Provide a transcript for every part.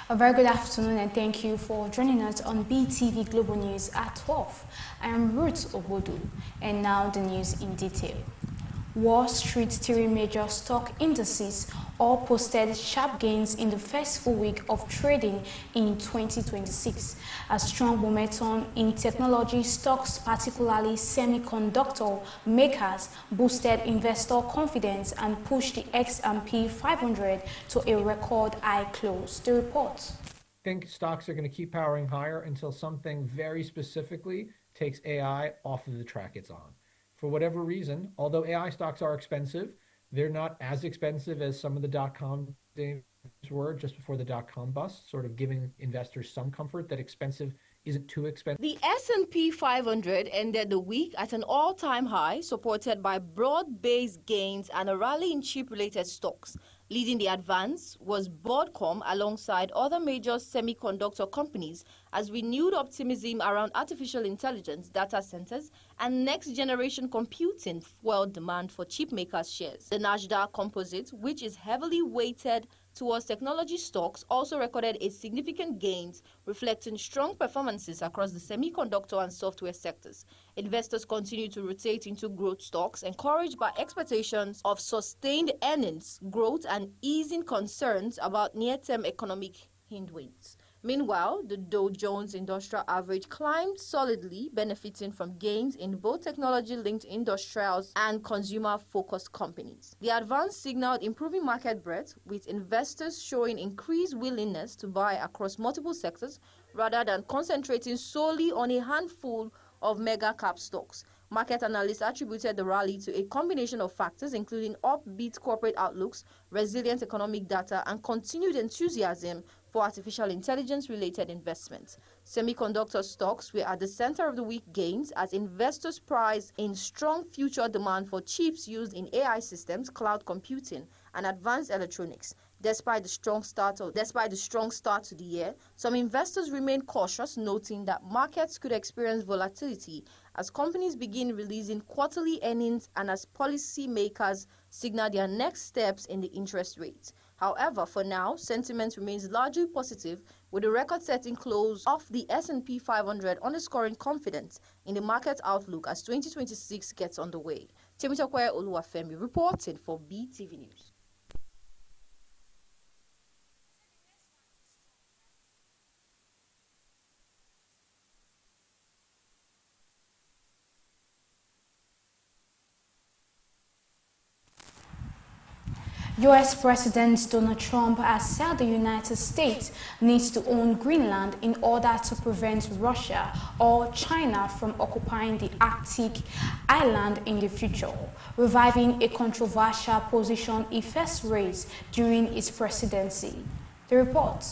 A very good afternoon and thank you for joining us on Beetv Global News at 12. I am Ruth Obodu and now the news in detail. Wall Street three major stock indices all posted sharp gains in the first full week of trading in 2026 as strong momentum in technology stocks, particularly semiconductor makers, boosted investor confidence and pushed the S&P 500 to a record high close. The report. I think stocks are going to keep powering higher until something very specifically takes AI off of the track it's on. For whatever reason, although AI stocks are expensive, they're not as expensive as some of the dot-com names were just before the dot-com bust, sort of giving investors some comfort that expensive isn't too expensive. The S&P 500 ended the week at an all-time high, supported by broad-based gains and a rally in chip-related stocks. Leading the advance was Broadcom alongside other major semiconductor companies as renewed optimism around artificial intelligence, data centers, and next-generation computing fueled demand for chip makers' shares. The Nasdaq Composite, which is heavily weighted towards technology stocks, also recorded a significant gains, reflecting strong performances across the semiconductor and software sectors. Investors continue to rotate into growth stocks, encouraged by expectations of sustained earnings growth and easing concerns about near-term economic headwinds. Meanwhile, the Dow Jones Industrial Average climbed solidly, benefiting from gains in both technology-linked industrials and consumer-focused companies. The advance signaled improving market breadth, with investors showing increased willingness to buy across multiple sectors rather than concentrating solely on a handful of mega-cap stocks. Market analysts attributed the rally to a combination of factors, including upbeat corporate outlooks, resilient economic data, and continued enthusiasm for artificial intelligence-related investments. Semiconductor stocks were at the center of the week gains as investors priced in strong future demand for chips used in AI systems, cloud computing, and advanced electronics. Despite the strong start to the year, some investors remain cautious, noting that markets could experience volatility as companies begin releasing quarterly earnings and as policymakers signal their next steps in the interest rate. However, for now, sentiment remains largely positive, with a record-setting close of the S&P 500 underscoring confidence in the market outlook as 2026 gets underway. Temitope Oluwafemi reporting for Beetv News. U.S. President Donald Trump has said the United States needs to own Greenland in order to prevent Russia or China from occupying the Arctic island in the future, reviving a controversial position he first raised during his presidency. The report.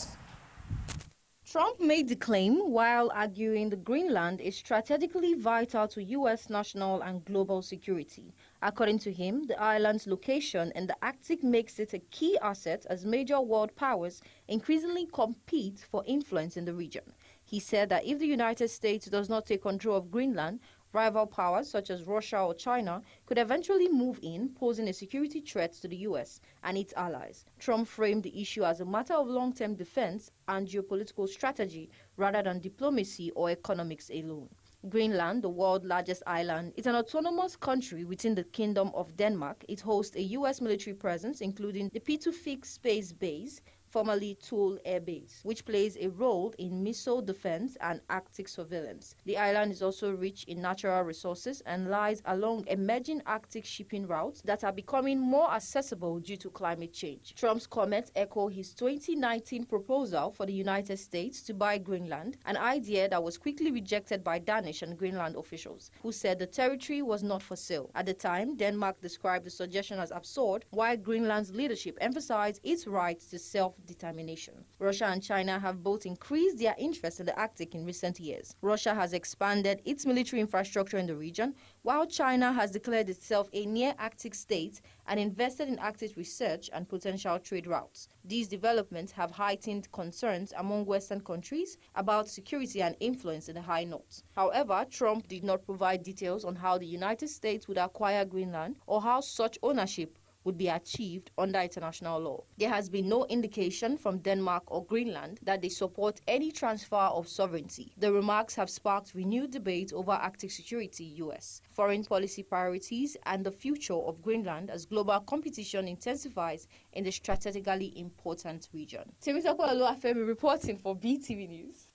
Trump made the claim while arguing that Greenland is strategically vital to U.S. national and global security. According to him, the island's location in the Arctic makes it a key asset as major world powers increasingly compete for influence in the region. He said that if the United States does not take control of Greenland, rival powers such as Russia or China could eventually move in, posing a security threat to the U.S. and its allies. Trump framed the issue as a matter of long-term defense and geopolitical strategy rather than diplomacy or economics alone. Greenland, the world's largest island, is an autonomous country within the Kingdom of Denmark. It hosts a U.S. military presence, including the Beetv Space Base, formerly Thule Air Base, which plays a role in missile defense and Arctic surveillance. The island is also rich in natural resources and lies along emerging Arctic shipping routes that are becoming more accessible due to climate change. Trump's comments echo his 2019 proposal for the United States to buy Greenland, an idea that was quickly rejected by Danish and Greenland officials, who said the territory was not for sale. At the time, Denmark described the suggestion as absurd, while Greenland's leadership emphasized its right to self-determination. Russia and China have both increased their interest in the Arctic in recent years. Russia has expanded its military infrastructure in the region, while China has declared itself a near-Arctic state and invested in Arctic research and potential trade routes. These developments have heightened concerns among Western countries about security and influence in the High North. However, Trump did not provide details on how the United States would acquire Greenland or how such ownership would be achieved under international law. There has been no indication from Denmark or Greenland that they support any transfer of sovereignty. The remarks have sparked renewed debate over Arctic security, US, foreign policy priorities, and the future of Greenland as global competition intensifies in the strategically important region. Temitope Oluwafemi reporting for BTV News.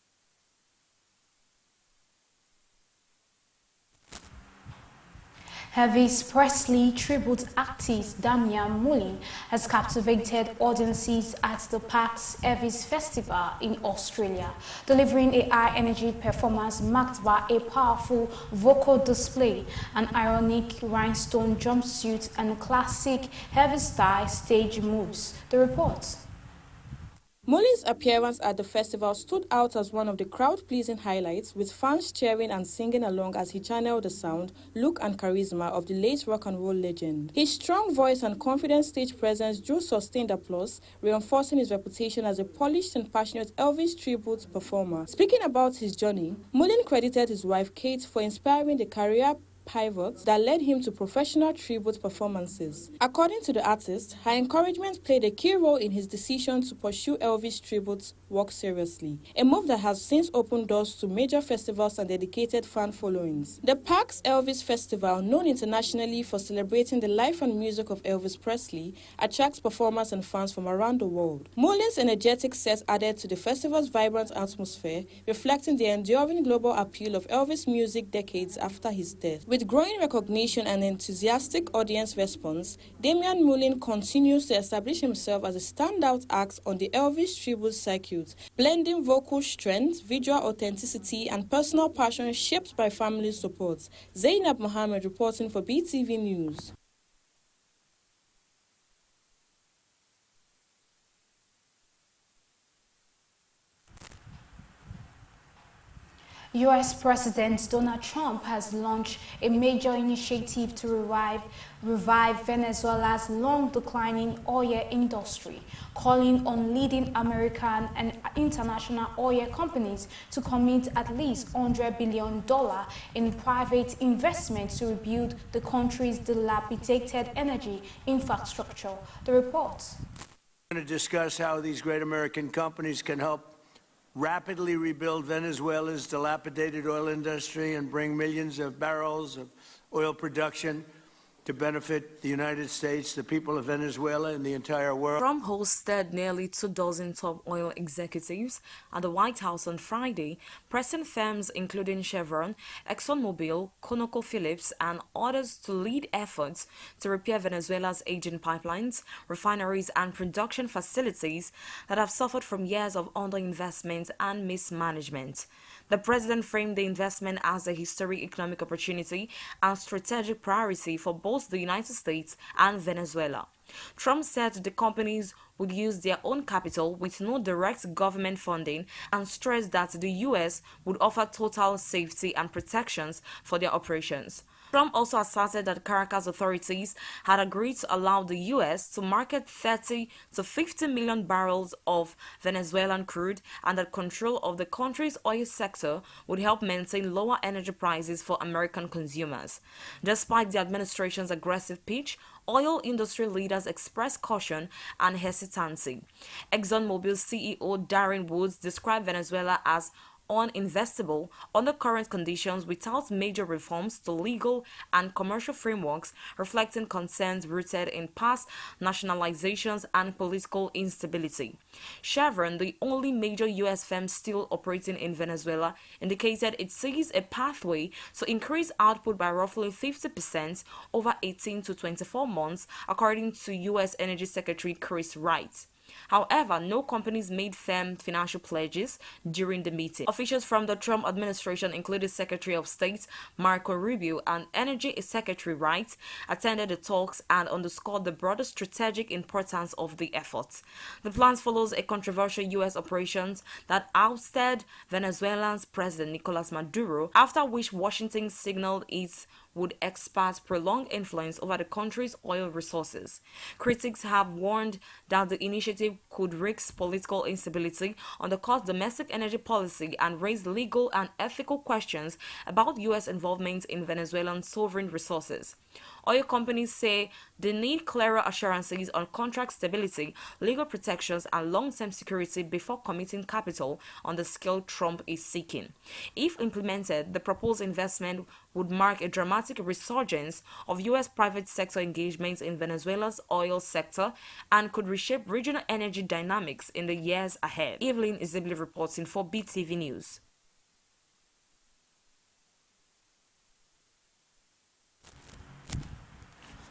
Elvis Presley tribute artist Damian Mullin has captivated audiences at the Park's Elvis Festival in Australia, delivering a high-energy performance marked by a powerful vocal display, an ironic rhinestone jumpsuit, and classic Elvis-style stage moves. The report. Mullin's appearance at the festival stood out as one of the crowd-pleasing highlights, with fans cheering and singing along as he channeled the sound, look and charisma of the late rock and roll legend. His strong voice and confident stage presence drew sustained applause, reinforcing his reputation as a polished and passionate Elvis tribute performer. Speaking about his journey, Mullin credited his wife Kate for inspiring the career pivots that led him to professional tribute performances. According to the artist, her encouragement played a key role in his decision to pursue Elvis tribute work seriously, a move that has since opened doors to major festivals and dedicated fan followings. The Park's Elvis Festival, known internationally for celebrating the life and music of Elvis Presley, attracts performers and fans from around the world. Mullin's energetic set added to the festival's vibrant atmosphere, reflecting the enduring global appeal of Elvis music decades after his death. With growing recognition and enthusiastic audience response, Damian Mullin continues to establish himself as a standout act on the Elvis tribute circuit, blending vocal strength, visual authenticity, and personal passion shaped by family support. Zainab Mohammed reporting for BTV News. U.S. President Donald Trump has launched a major initiative to revive Venezuela's long-declining oil industry, calling on leading American and international oil companies to commit at least $100 billion in private investment to rebuild the country's dilapidated energy infrastructure. The report. We're going to discuss how these great American companies can help rapidly rebuild Venezuela's dilapidated oil industry and bring millions of barrels of oil production to benefit the United States, the people of Venezuela, and the entire world. Trump hosted nearly 24 top oil executives at the White House on Friday, pressing firms including Chevron, ExxonMobil, ConocoPhillips, and others to lead efforts to repair Venezuela's aging pipelines, refineries, and production facilities that have suffered from years of underinvestment and mismanagement. The president framed the investment as a historic economic opportunity and strategic priority for both the United States and Venezuela. Trump said the companies would use their own capital with no direct government funding and stressed that the U.S. would offer total safety and protections for their operations. Trump also asserted that Caracas authorities had agreed to allow the U.S. to market 30 to 50 million barrels of Venezuelan crude and that control of the country's oil sector would help maintain lower energy prices for American consumers. Despite the administration's aggressive pitch, oil industry leaders expressed caution and hesitancy. ExxonMobil CEO Darren Woods described Venezuela as uninvestable under current conditions without major reforms to legal and commercial frameworks, reflecting concerns rooted in past nationalizations and political instability. Chevron, the only major U.S. firm still operating in Venezuela, indicated it sees a pathway to increase output by roughly 50% over 18 to 24 months, according to U.S. Energy Secretary Chris Wright. However, no companies made firm financial pledges during the meeting. Officials from the Trump administration, including Secretary of State Marco Rubio and Energy Secretary Wright, attended the talks and underscored the broader strategic importance of the efforts. The plan follows a controversial U.S. operations that ousted Venezuela's President Nicolas Maduro, after which Washington signaled it would exert prolonged influence over the country's oil resources. Critics have warned that the initiative could risk political instability, undercut domestic energy policy, and raise legal and ethical questions about U.S. involvement in Venezuelan sovereign resources. Oil companies say they need clearer assurances on contract stability, legal protections, and long-term security before committing capital on the scale Trump is seeking. If implemented, the proposed investment would mark a dramatic resurgence of U.S. private sector engagements in Venezuela's oil sector and could reshape regional energy dynamics in the years ahead. Evelyn Isibli reporting for Beetv News.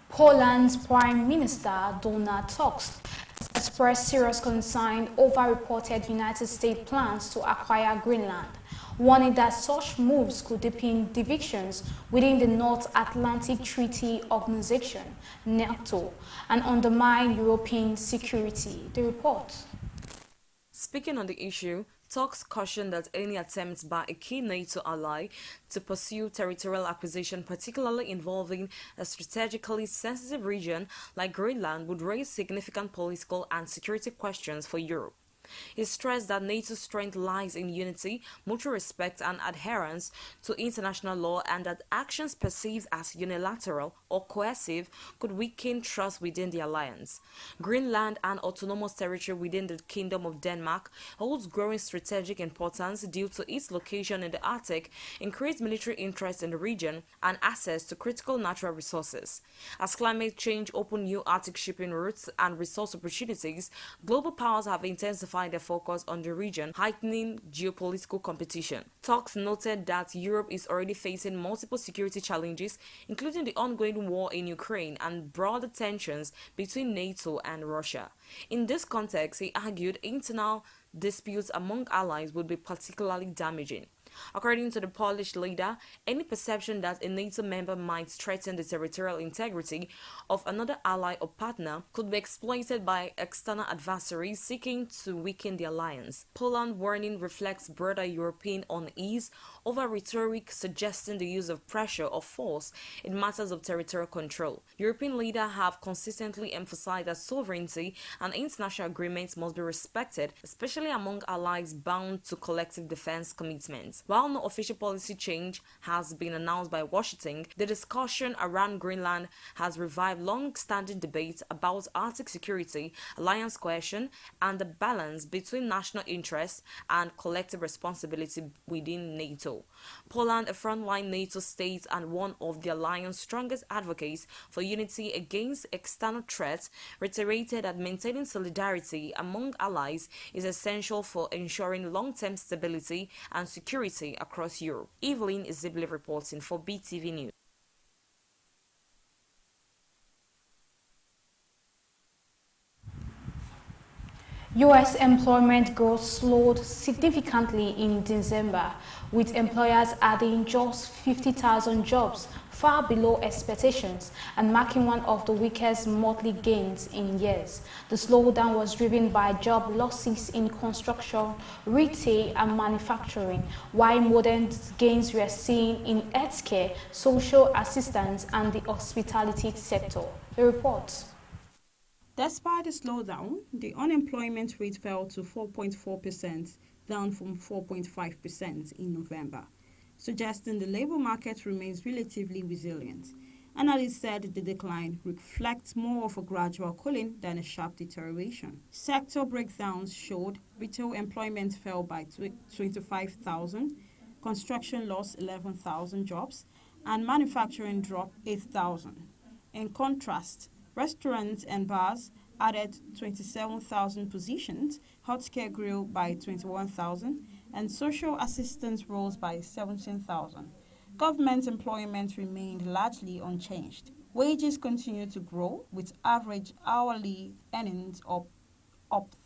Poland's Prime Minister Donald Tusk expressed serious concern over reported United States plans to acquire Greenland, warning that such moves could deepen divisions within the North Atlantic Treaty Organization, NATO, and undermine European security. The report. Speaking on the issue, Tusk cautioned that any attempts by a key NATO ally to pursue territorial acquisition, particularly involving a strategically sensitive region like Greenland, would raise significant political and security questions for Europe. He stressed that NATO's strength lies in unity, mutual respect, and adherence to international law, and that actions perceived as unilateral or coercive could weaken trust within the alliance. Greenland, an autonomous territory within the Kingdom of Denmark, holds growing strategic importance due to its location in the Arctic, increased military interest in the region, and access to critical natural resources. As climate change opened new Arctic shipping routes and resource opportunities, global powers have intensified their focus on the region, heightening geopolitical competition. Talks noted that Europe is already facing multiple security challenges, including the ongoing war in Ukraine and broader tensions between NATO and Russia. In this context, he argued internal disputes among allies would be particularly damaging. According to the Polish leader, any perception that a NATO member might threaten the territorial integrity of another ally or partner could be exploited by external adversaries seeking to weaken the alliance. Poland's warning reflects broader European unease over rhetoric suggesting the use of pressure or force in matters of territorial control. European leaders have consistently emphasized that sovereignty and international agreements must be respected, especially among allies bound to collective defense commitments. While no official policy change has been announced by Washington, the discussion around Greenland has revived long-standing debates about Arctic security, alliance cohesion, and the balance between national interests and collective responsibility within NATO. Poland, a frontline NATO state and one of the alliance's strongest advocates for unity against external threats, reiterated that maintaining solidarity among allies is essential for ensuring long-term stability and security across Europe. Evelyn Isibli reporting for Beetv News. U.S. employment growth slowed significantly in December, with employers adding just 50,000 jobs, far below expectations and marking one of the weakest monthly gains in years. The slowdown was driven by job losses in construction, retail and manufacturing, while modern gains were seen in healthcare, social assistance and the hospitality sector. The report. Despite the slowdown, the unemployment rate fell to 4.4%, down from 4.5% in November, suggesting the labor market remains relatively resilient. Analysts said the decline reflects more of a gradual cooling than a sharp deterioration. Sector breakdowns showed retail employment fell by 25,000, construction lost 11,000 jobs, and manufacturing dropped 8,000. In contrast, restaurants and bars added 27,000 positions, healthcare grew by 21,000, and social assistance rose by 17,000. Government employment remained largely unchanged. Wages continued to grow, with average hourly earnings up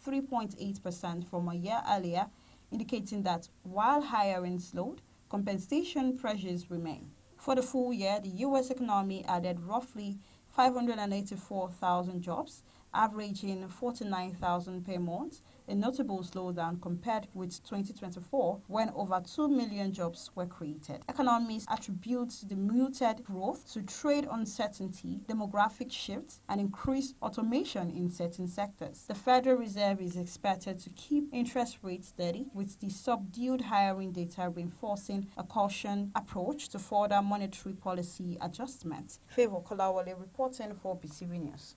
3.8% from a year earlier, indicating that while hiring slowed, compensation pressures remain. For the full year, the U.S. economy added roughly 584,000 jobs, averaging 49,000 per month, a notable slowdown compared with 2024 when over 2 million jobs were created. Economists attribute the muted growth to trade uncertainty, demographic shifts, and increased automation in certain sectors. The Federal Reserve is expected to keep interest rates steady, with the subdued hiring data reinforcing a caution approach to further monetary policy adjustments. Favor Kolawole reporting for Beetv News.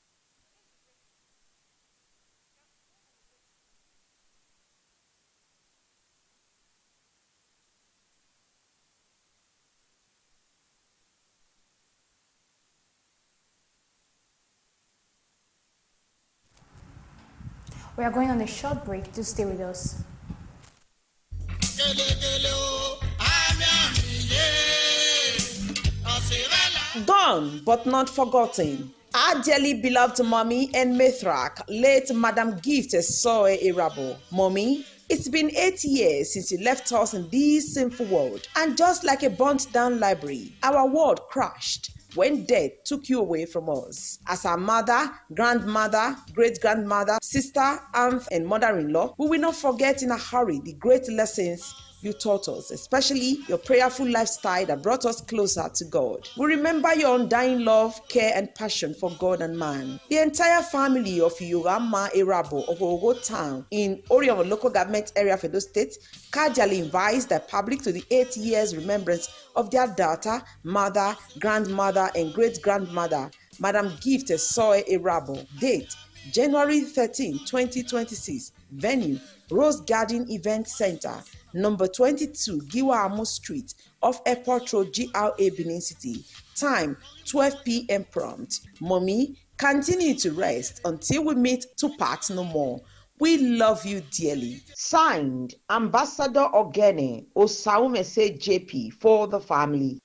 We are going on a short break. Do stay with us. Gone but not forgotten. Our dearly beloved mommy and matriarch, late Madam Gift Soe Irabo. Mommy, it's been 8 years since you left us in this sinful world, and just like a burnt down library, our world crashed when death took you away from us. As our mother, grandmother, great-grandmother, sister, aunt, and mother-in-law, we will not forget in a hurry the great lessons you taught us, especially your prayerful lifestyle that brought us closer to God. We remember your undying love, care, and passion for God and man. The entire family of Yorama Erabo of Ogo Town in Orion local government area of Edo State cordially invites the public to the 8 years remembrance of their daughter, mother, grandmother, and great-grandmother, Madam Gift Soe Erabo. Date: January 13, 2026. Venue: Rose Garden Event Center, number 22, Giwa Amo Street, off Airport Road, GRA, Benin City. Time: 12 p.m. prompt. Mommy, continue to rest until we meet to part no more. We love you dearly. Signed, Ambassador Ogene Osaumese JP, for the family.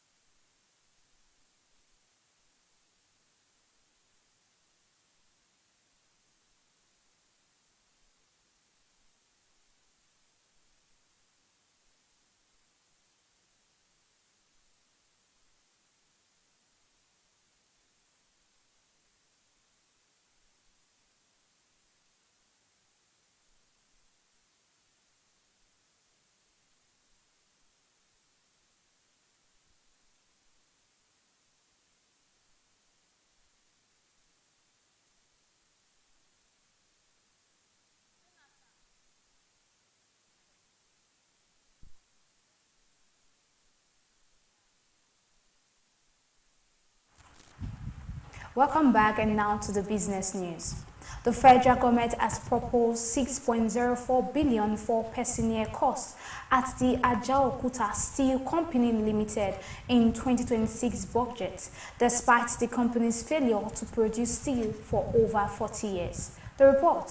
Welcome back, and now to the business news. The federal government has proposed 6.04 billion for personnel costs at the Ajaokuta Steel Company Limited in 2026 budget, despite the company's failure to produce steel for over 40 years. The report.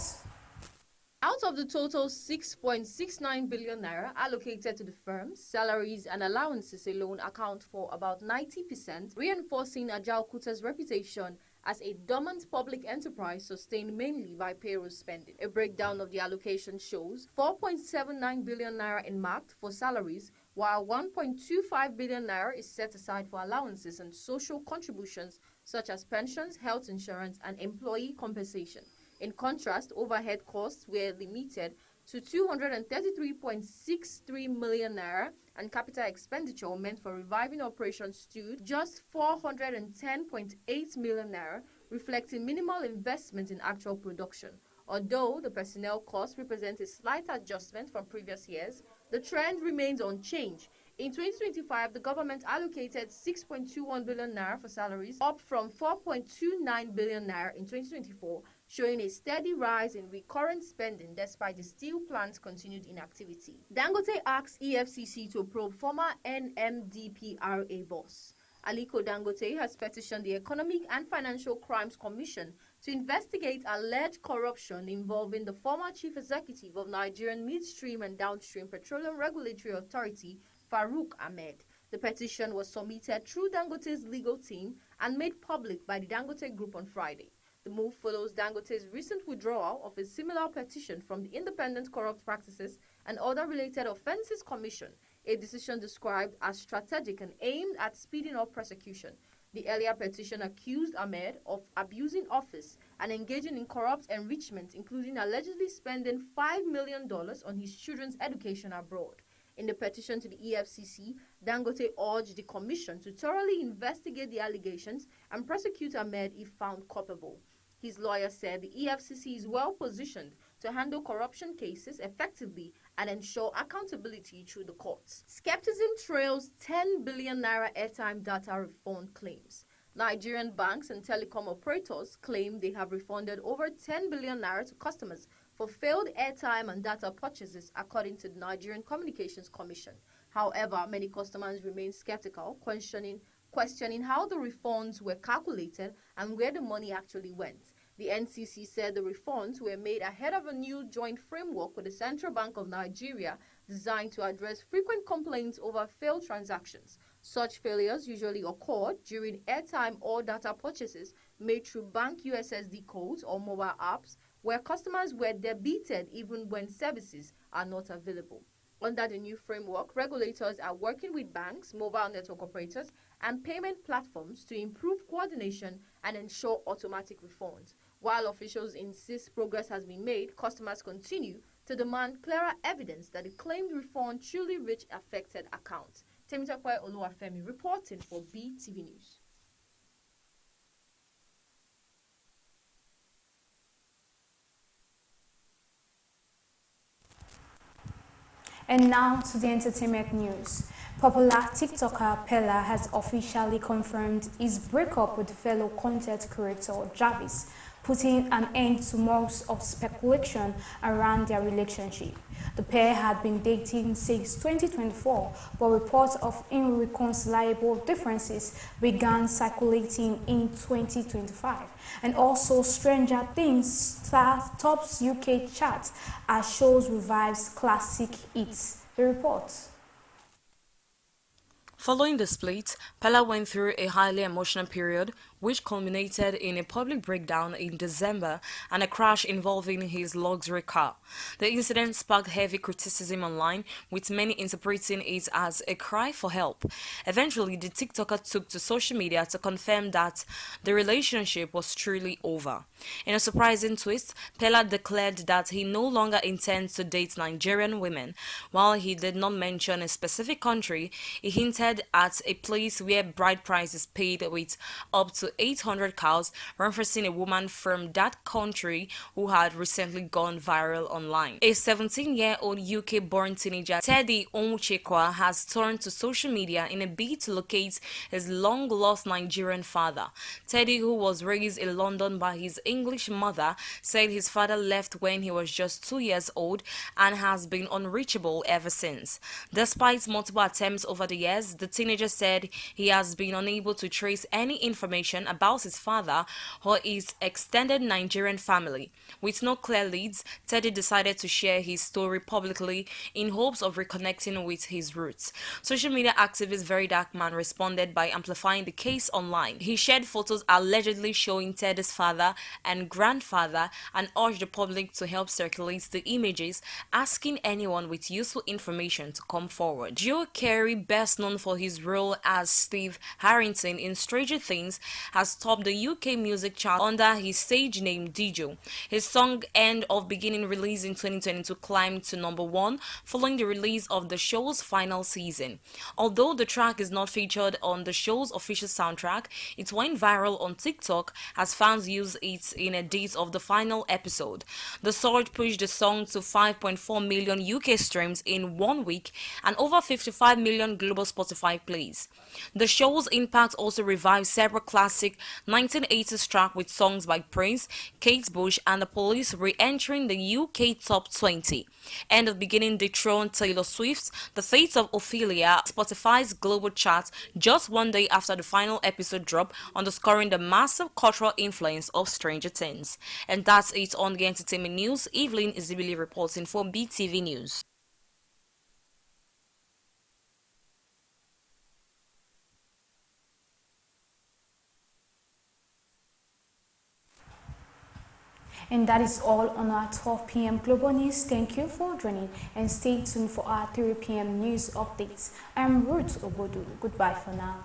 Out of the total 6.69 billion naira allocated to the firm, salaries and allowances alone account for about 90%, reinforcing Ajaokuta's reputation as a dormant public enterprise sustained mainly by payroll spending. A breakdown of the allocation shows 4.79 billion naira earmarked for salaries, while 1.25 billion naira is set aside for allowances and social contributions such as pensions, health insurance, and employee compensation. In contrast, overhead costs were limited to 233.63 million naira, and capital expenditure meant for reviving operations stood just 410.8 million naira, reflecting minimal investment in actual production. Although the personnel costs represent a slight adjustment from previous years, the trend remains unchanged. In 2025, the government allocated 6.21 billion naira for salaries, up from 4.29 billion naira in 2024, showing a steady rise in recurrent spending despite the steel plant's continued inactivity. Dangote asked EFCC to probe former NMDPRA boss. Aliko Dangote has petitioned the Economic and Financial Crimes Commission to investigate alleged corruption involving the former chief executive of Nigerian Midstream and Downstream Petroleum Regulatory Authority, Farouk Ahmed. The petition was submitted through Dangote's legal team and made public by the Dangote Group on Friday. The move follows Dangote's recent withdrawal of a similar petition from the Independent Corrupt Practices and Other Related Offences Commission, a decision described as strategic and aimed at speeding up prosecution. The earlier petition accused Ahmed of abusing office and engaging in corrupt enrichment, including allegedly spending $5 million on his children's education abroad. In the petition to the EFCC, Dangote urged the commission to thoroughly investigate the allegations and prosecute Ahmed if found culpable. His lawyer said the EFCC is well positioned to handle corruption cases effectively and ensure accountability through the courts. Skepticism trails 10 billion naira airtime data refund claims. Nigerian banks and telecom operators claim they have refunded over 10 billion naira to customers for failed airtime and data purchases, according to the Nigerian Communications Commission. However, many customers remain skeptical, questioning how the refunds were calculated and where the money actually went. The NCC said the refunds were made ahead of a new joint framework with the Central Bank of Nigeria designed to address frequent complaints over failed transactions. Such failures usually occur during airtime or data purchases made through bank USSD codes or mobile apps, where customers were debited even when services are not available. Under the new framework, regulators are working with banks, mobile network operators, and payment platforms to improve coordination and ensure automatic refunds. While officials insist progress has been made, customers continue to demand clearer evidence that the claimed refund truly reached affected accounts. Temitope Oluwafemi reporting for BTV News. And now to the entertainment news. Popular TikToker Pella has officially confirmed his breakup with fellow content creator Jarvis, putting an end to months of speculation around their relationship. The pair had been dating since 2024, but reports of irreconcilable differences began circulating in 2025. And also, Stranger Things tops UK charts as shows revives classic hits. The report. Following the split, Pella went through a highly emotional period, which culminated in a public breakdown in December and a crash involving his luxury car. The incident sparked heavy criticism online, with many interpreting it as a cry for help. Eventually, the TikToker took to social media to confirm that the relationship was truly over. In a surprising twist, Pella declared that he no longer intends to date Nigerian women. While he did not mention a specific country, he hinted at a place where bride price is paid with up to 800 cows, referencing a woman from that country who had recently gone viral online. A 17-year-old UK-born teenager, Teddy Onwuchekwa, has turned to social media in a bid to locate his long-lost Nigerian father. Teddy, who was raised in London by his English mother, said his father left when he was just 2 years old and has been unreachable ever since. Despite multiple attempts over the years, the teenager said he has been unable to trace any information about his father or his extended Nigerian family. With no clear leads, Teddy decided to share his story publicly in hopes of reconnecting with his roots. Social media activist Very Dark Man responded by amplifying the case online. He shared photos allegedly showing Teddy's father and grandfather and urged the public to help circulate the images, asking anyone with useful information to come forward. Joe Carey, best known for his role as Steve Harrington in Stranger Things, has topped the UK music chart under his stage name Dijo. His song End of Beginning, released in 2022, climbed to #1 following the release of the show's final season. Although the track is not featured on the show's official soundtrack, it went viral on TikTok as fans used it in edits of the final episode. The surge pushed the song to 5.4 million UK streams in 1 week and over 55 million global Spotify plays. The show's impact also revived several classic 1980s tracks with songs by Prince, Kate Bush, and the Police re-entering the UK top 20. End of Beginning dethroned Taylor Swift, The Fate of Ophelia, Spotify's global chart just 1 day after the final episode dropped, underscoring the massive cultural influence of Stranger Things. And that's it on the entertainment news. Evelyn Izibili reporting for BTV News. And that is all on our 12 p.m. Global News. Thank you for joining and stay tuned for our 3 p.m. news updates. I'm Ruth Obodu. Goodbye for now.